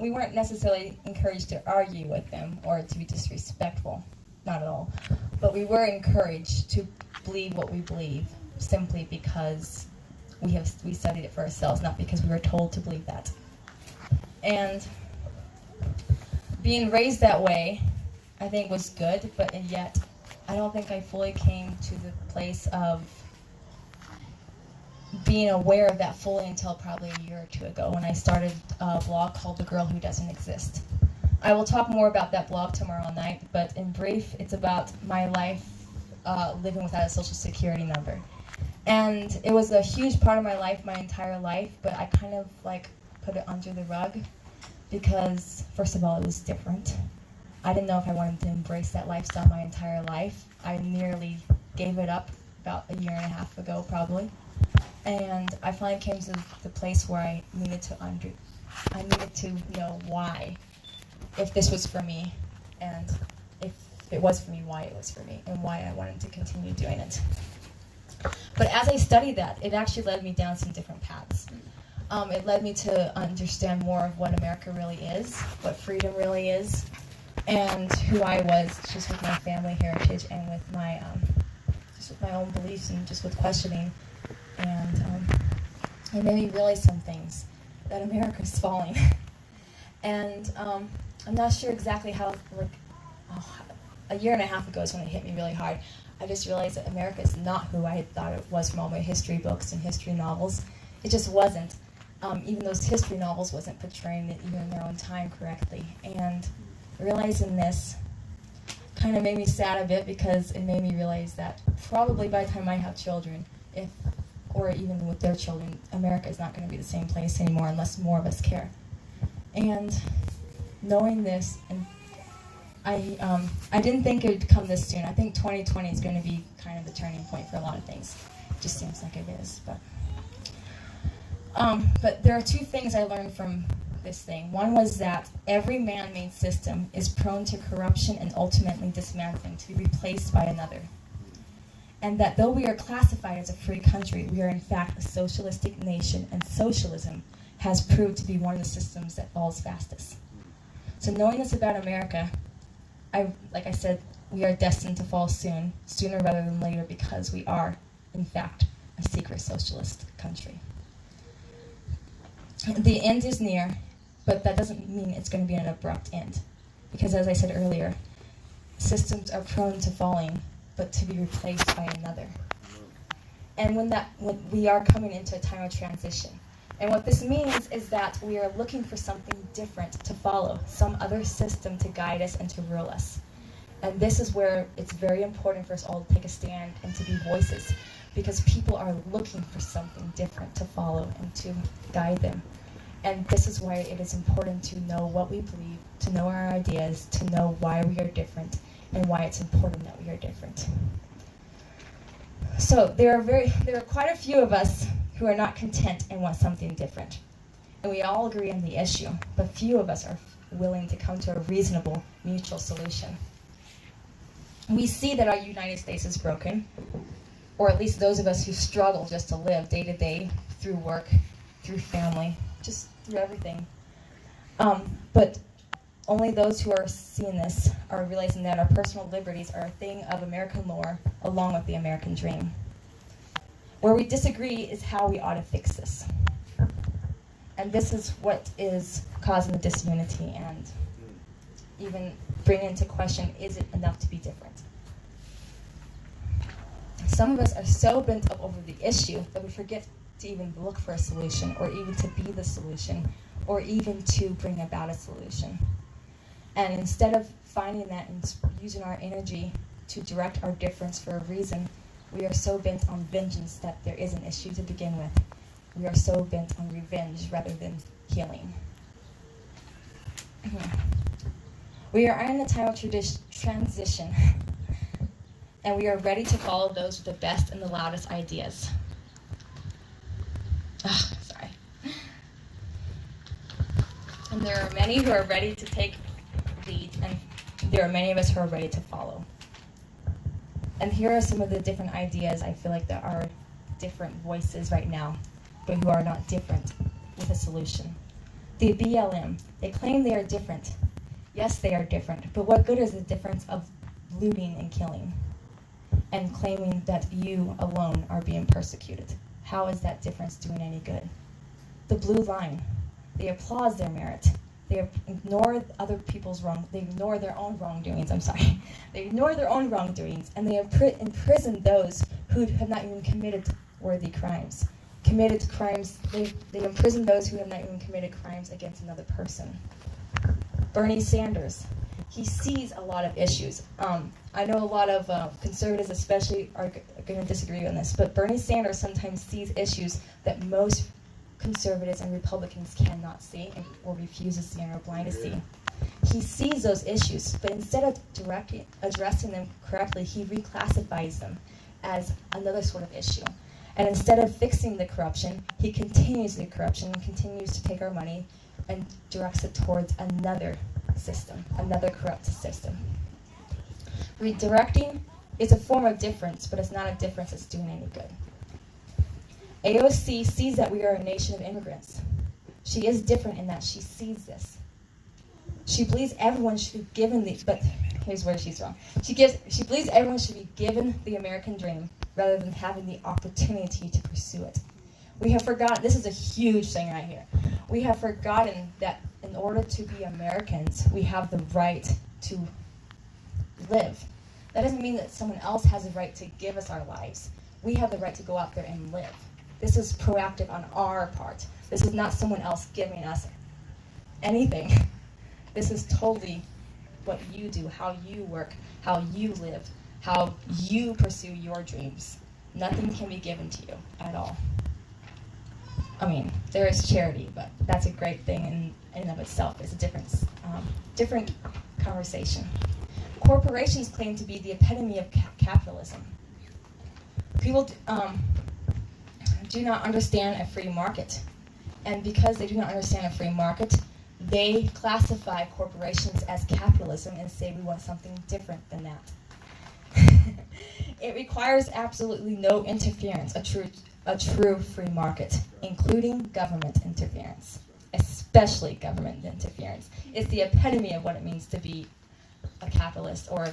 we weren't necessarily encouraged to argue with them or to be disrespectful, not at all. But we were encouraged to believe what we believe simply because we studied it for ourselves, not because we were told to believe that. And being raised that way, I think, was good, but yet I don't think I fully came to the place of being aware of that fully until probably a year or two ago when I started a blog called The Girl Who Doesn't Exist. I will talk more about that blog tomorrow night, but in brief, it's about my life living without a social security number. And it was a huge part of my life, my entire life, but I kind of like put it under the rug because, first of all, it was different. I didn't know if I wanted to embrace that lifestyle my entire life. I nearly gave it up about a year and a half ago, probably. And I finally came to the place where I needed to know why, if this was for me, and if it was for me, why it was for me, and why I wanted to continue doing it. But as I studied that, it actually led me down some different paths. It led me to understand more of what America really is, what freedom really is, and who I was, just with my family heritage and with my just with my own beliefs and just with questioning. And it made me realize some things, that America's falling. And I'm not sure exactly how, a year and a half ago is when it hit me really hard. I just realized that America is not who I had thought it was from all my history books and history novels. It just wasn't. Even those history novels wasn't portraying it even in their own time correctly. And realizing this kind of made me sad a bit because it made me realize that probably by the time I have children, or even with their children, America is not going to be the same place anymore unless more of us care. And knowing this, and I didn't think it would come this soon. I think 2020 is going to be kind of the turning point for a lot of things. It just seems like it is. But there are two things I learned from this thing. One was that every man-made system is prone to corruption and ultimately dismantling, to be replaced by another. And that though we are classified as a free country, we are in fact a socialistic nation, and socialism has proved to be one of the systems that falls fastest. So knowing this about America, like I said, we are destined to fall soon, sooner rather than later, because we are, in fact, a secret socialist country. The end is near, but that doesn't mean it's going to be an abrupt end. Because as I said earlier, systems are prone to falling, but to be replaced by another. And when we are coming into a time of transition. And what this means is that we are looking for something different to follow, some other system to guide us and to rule us. And this is where it's very important for us all to take a stand and to be voices, because people are looking for something different to follow and to guide them. And this is why it is important to know what we believe, to know our ideas, to know why we are different, and why it's important that we are different. So there are quite a few of us who are not content and want something different. And we all agree on the issue, but few of us are willing to come to a reasonable mutual solution. We see that our United States is broken, or at least those of us who struggle just to live day to day, through work, through family, just through everything. But only those who are seeing this are realizing that our personal liberties are a thing of American lore, along with the American dream. Where we disagree is how we ought to fix this. And this is what is causing the disunity and even bringing into question, is it enough to be different? Some of us are so bent up over the issue that we forget to even look for a solution, or even to be the solution, or even to bring about a solution. And instead of finding that and using our energy to direct our difference for a reason, we are so bent on vengeance that there is an issue to begin with. We are so bent on revenge rather than healing. We are in a time of transition, and we are ready to follow those with the best and the loudest ideas. Sorry. And there are many who are ready to take lead, and there are many of us who are ready to follow. And here are some of the different ideas I feel like there are different voices right now, but who are not different with a solution. The BLM, they claim they are different. Yes, they are different, but what good is the difference of looting and killing and claiming that you alone are being persecuted? How is that difference doing any good? The blue line, they applaud their merit. They ignore other people's they ignore their own wrongdoings, They ignore their own wrongdoings, and they imprison those who have not even committed worthy crimes. They imprison those who have not even committed crimes against another person. Bernie Sanders, he sees a lot of issues. I know a lot of conservatives especially are going to disagree on this, but Bernie Sanders sometimes sees issues that most conservatives and Republicans cannot see or refuse to see and are blind to see. He sees those issues, but instead of addressing them correctly, he reclassifies them as another sort of issue. And instead of fixing the corruption, he continues the corruption and continues to take our money and directs it towards another system, another corrupt system. Redirecting is a form of difference, but it's not a difference that's doing any good. AOC sees that we are a nation of immigrants. She is different in that she sees this. She believes everyone should be given but here's where she's wrong. She believes everyone should be given the American dream rather than having the opportunity to pursue it. We have forgotten, this is a huge thing right here. We have forgotten that in order to be Americans, we have the right to live. That doesn't mean that someone else has the right to give us our lives. We have the right to go out there and live. This is proactive on our part. This is not someone else giving us anything. This is totally what you do, how you work, how you live, how you pursue your dreams. Nothing can be given to you at all. I mean, there is charity, but that's a great thing in and of itself. It's a different conversation. Corporations claim to be the epitome of capitalism. People do not understand a free market. And because they do not understand a free market, they classify corporations as capitalism and say we want something different than that. It requires absolutely no interference, a true free market, including government interference, especially government interference. It's the epitome of what it means to be a capitalist, or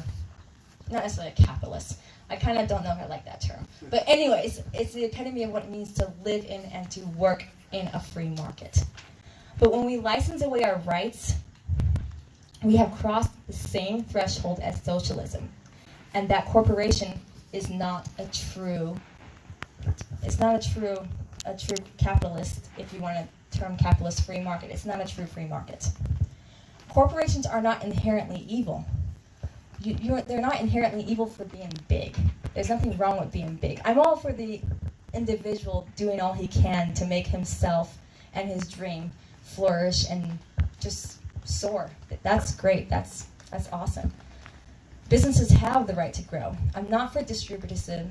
not necessarily a capitalist. I kind of don't know if I like that term. But anyways, it's the epitome of what it means to live in and to work in a free market. But when we license away our rights, we have crossed the same threshold as socialism. And that corporation is not a true capitalist, if you want to term capitalist free market. It's not a true free market. Corporations are not inherently evil. They're not inherently evil for being big. There's nothing wrong with being big. I'm all for the individual doing all he can to make himself and his dream flourish and just soar. That's great. That's awesome. Businesses have the right to grow. I'm not for distributism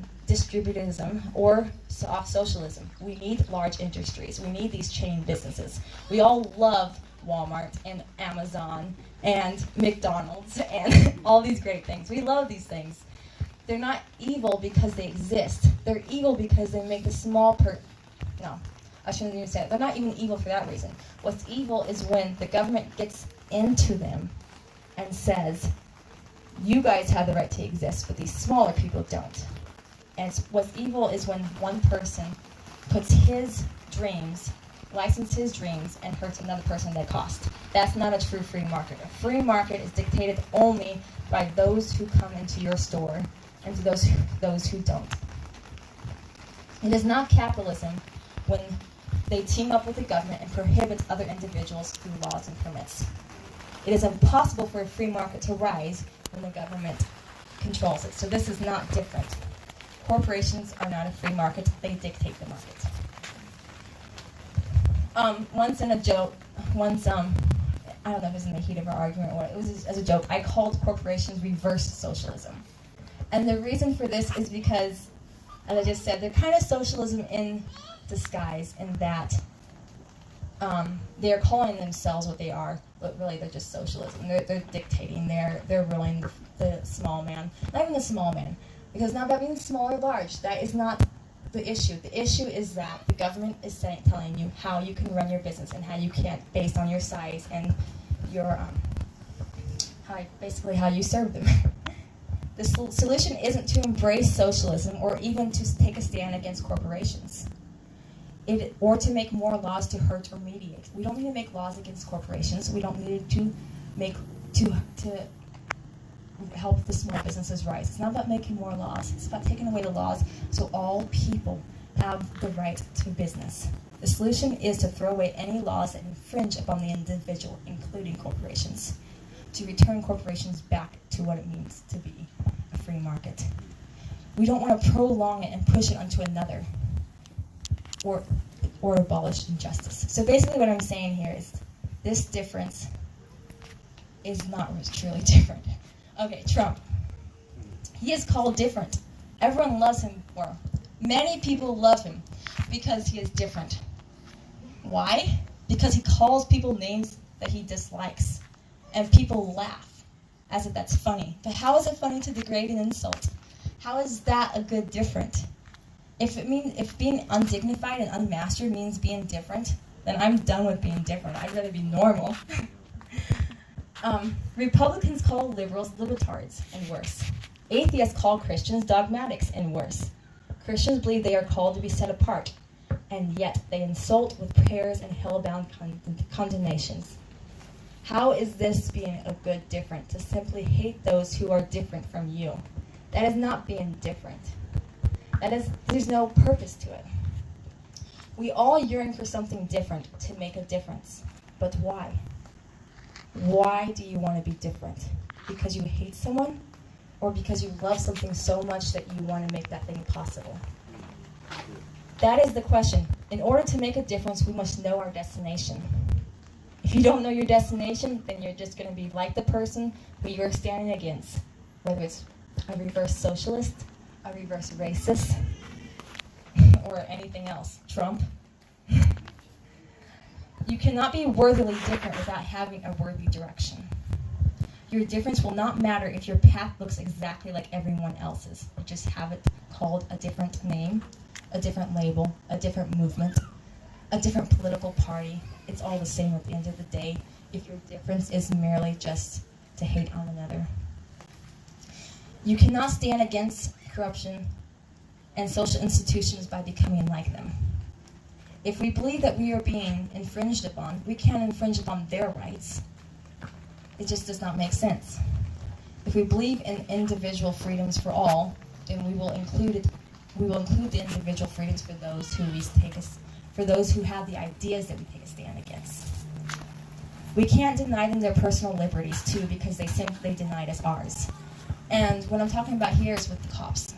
or soft socialism. We need large industries. We need these chain businesses. We all love Walmart and Amazon and McDonald's and all these great things. We love these things. They're not evil because they exist. They're evil because they make the small no, I shouldn't even say it. They're not even evil for that reason. What's evil is when the government gets into them and says, you guys have the right to exist, but these smaller people don't. And what's evil is when one person puts his dreams, licenses his dreams, and hurts another person at cost. That's not a true free market. A free market is dictated only by those who come into your store and to those who don't. It is not capitalism when they team up with the government and prohibit other individuals through laws and permits. It is impossible for a free market to rise when the government controls it. So this is not different. Corporations are not a free market. They dictate the market. Once in a joke, I don't know if it was in the heat of our argument or what, it was as a joke, I called corporations reverse socialism. And the reason for this is because, as I just said, they're kind of socialism in disguise in that they're calling themselves what they are, but really they're just socialism. They're dictating, they're ruling the small man. Not even the small man, because not about being small or large. That is not the issue? The issue is that the government is telling you how you can run your business and how you can't, based on your size and your basically how you serve them. The solution isn't to embrace socialism or even to take a stand against corporations, or to make more laws to hurt or mediate. We don't need to make laws against corporations. We don't need to make to help the small businesses rise. It's not about making more laws. It's about taking away the laws so all people have the right to business. The solution is to throw away any laws that infringe upon the individual, including corporations, to return corporations back to what it means to be a free market. We don't want to prolong it and push it onto another, or abolish injustice. So basically what I'm saying here is this difference is not truly different. Okay, Trump. He is called different. Everyone loves him, or many people love him because he is different. Why? Because he calls people names that he dislikes, and people laugh as if that's funny. But how is it funny to degrade and insult? How is that a good different? If being undignified and unmastered means being different, then I'm done with being different. I'd rather be normal. Republicans call liberals libertards, and worse. Atheists call Christians dogmatics, and worse. Christians believe they are called to be set apart, and yet they insult with prayers and hell-bound condemnations. How is this being a good different, to simply hate those who are different from you? That is not being different. There's no purpose to it. We all yearn for something different to make a difference. But why? Why do you want to be different? Because you hate someone? Or because you love something so much that you want to make that thing possible? That is the question. In order to make a difference, we must know our destination. If you don't know your destination, then you're just going to be like the person who you're standing against, whether it's a reverse socialist, a reverse racist, or anything else. Trump. You cannot be worthily different without having a worthy direction. Your difference will not matter if your path looks exactly like everyone else's. You just have it called a different name, a different label, a different movement, a different political party. It's all the same at the end of the day if your difference is merely just to hate on another. You cannot stand against corruption and social institutions by becoming like them. If we believe that we are being infringed upon, we can't infringe upon their rights. It just does not make sense. If we believe in individual freedoms for all, then we will include the individual freedoms for those who have the ideas that we take a stand against. We can't deny them their personal liberties too, because they simply denied us ours. And what I'm talking about here is with the cops.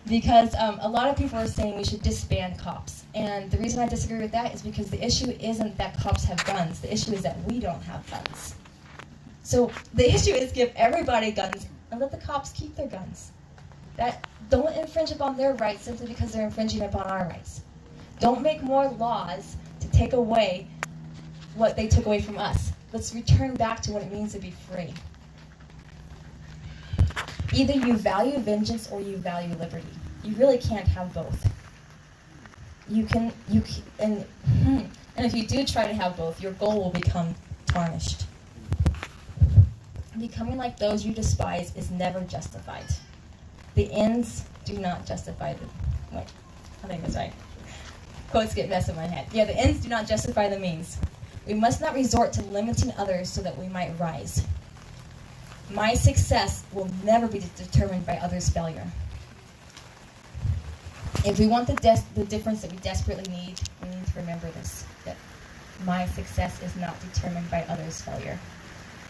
Because a lot of people are saying we should disband cops. And the reason I disagree with that is because the issue isn't that cops have guns. The issue is that we don't have guns. So the issue is give everybody guns and let the cops keep their guns. Don't infringe upon their rights simply because they're infringing upon our rights. Don't make more laws to take away what they took away from us. Let's return back to what it means to be free. Either you value vengeance or you value liberty. You really can't have both. And if you do try to have both, your goal will become tarnished. Becoming like those you despise is never justified. The ends do not justify the... Wait, I think that's right. Quotes get messed in my head. Yeah, the ends do not justify the means. We must not resort to limiting others so that we might rise. My success will never be determined by others' failure. If we want the difference that we desperately need, we need to remember this, that my success is not determined by others' failure.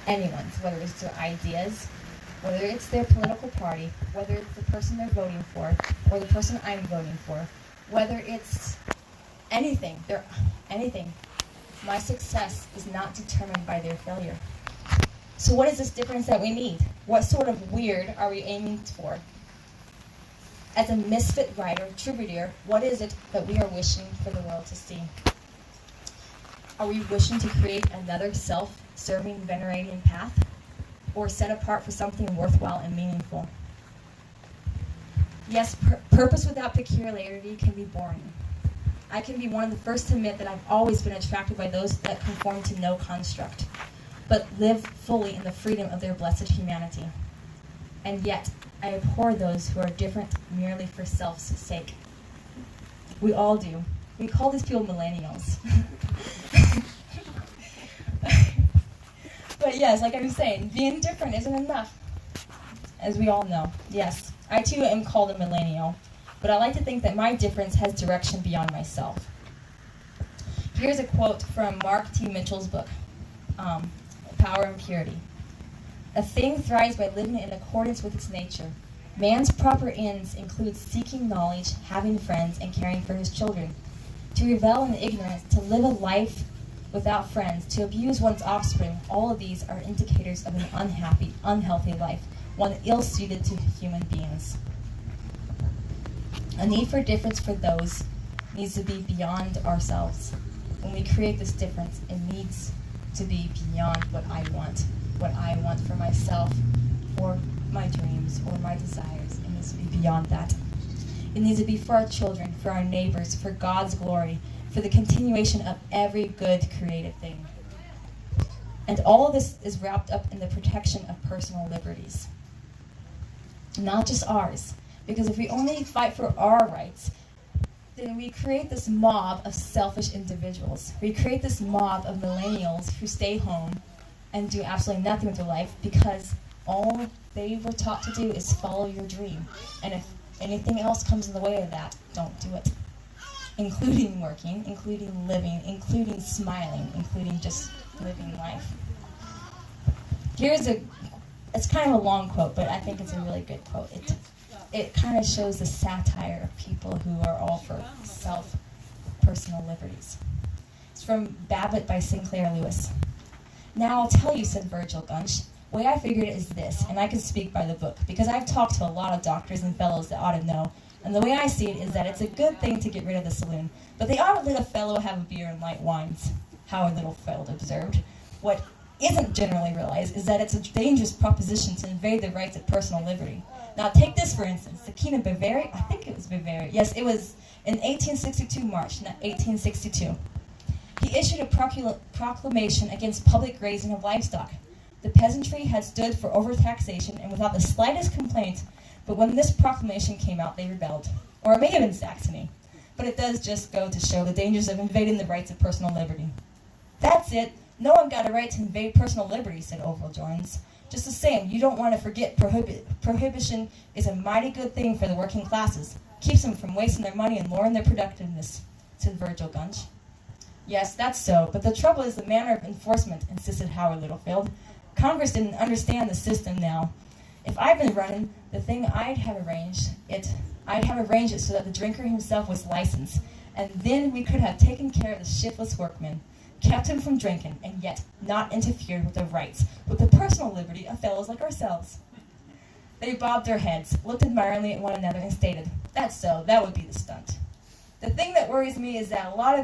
Anyone's, whether it's their ideas, whether it's their political party, whether it's the person they're voting for, or the person I'm voting for, whether it's anything. My success is not determined by their failure. So what is this difference that we need? What sort of weird are we aiming for? As a misfit writer, troubadour, what is it that we are wishing for the world to see? Are we wishing to create another self-serving, venerating path? Or set apart for something worthwhile and meaningful? Yes, purpose without peculiarity can be boring. I can be one of the first to admit that I've always been attracted by those that conform to no construct, but live fully in the freedom of their blessed humanity. And yet, I abhor those who are different merely for self's sake. We all do. We call these people millennials. But yes, like I was saying, being different isn't enough, as we all know. Yes, I too am called a millennial, but I like to think that my difference has direction beyond myself. Here's a quote from Mark T. Mitchell's book, Power and Purity. A thing thrives by living in accordance with its nature. Man's proper ends include seeking knowledge, having friends, and caring for his children. To revel in ignorance, to live a life without friends, to abuse one's offspring, all of these are indicators of an unhappy, unhealthy life, one ill-suited to human beings. A need for difference for those needs to be beyond ourselves. When we create this difference, it needs to be beyond what I want for myself, or my dreams, or my desires. It needs to be beyond that. It needs to be for our children, for our neighbors, for God's glory, for the continuation of every good created thing. And all of this is wrapped up in the protection of personal liberties. Not just ours, because if we only fight for our rights, then we create this mob of selfish individuals. We create this mob of millennials who stay home and do absolutely nothing with their life because all they were taught to do is follow your dream. And if anything else comes in the way of that, don't do it. Including working, including living, including smiling, including just living life. It's kind of a long quote, but I think it's a really good quote. It kind of shows the satire of people who are all for personal liberties. It's from Babbitt by Sinclair Lewis. Now I'll tell you, said Virgil Gunch, the way I figured it is this, and I can speak by the book, because I've talked to a lot of doctors and fellows that ought to know, and the way I see it is that it's a good thing to get rid of the saloon, but they ought to let a fellow have a beer and light wines, Howard Littlefield observed. What isn't generally realized is that it's a dangerous proposition to invade the rights of personal liberty. Now take this for instance, the King of Bavaria, I think it was Bavaria, yes, it was in 1862, March 1862. He issued a proclamation against public grazing of livestock. The peasantry had stood for overtaxation and without the slightest complaint, but when this proclamation came out, they rebelled. Or it may have been Saxony. But it does just go to show the dangers of invading the rights of personal liberty. That's it. No one got a right to invade personal liberty, said Orville Jones. Just the same, you don't want to forget prohibition is a mighty good thing for the working classes. Keeps them from wasting their money and lowering their productiveness, said Virgil Gunch. Yes, that's so, but the trouble is the manner of enforcement, insisted Howard Littlefield. Congress didn't understand the system now. If I'd been running, the thing I'd have arranged it so that the drinker himself was licensed, and then we could have taken care of the shiftless workman, kept him from drinking, and yet not interfered with the rights, with the personal liberty of fellows like ourselves. They bobbed their heads, looked admiringly at one another, and stated, that's so, that would be the stunt. The thing that worries me is that a lot of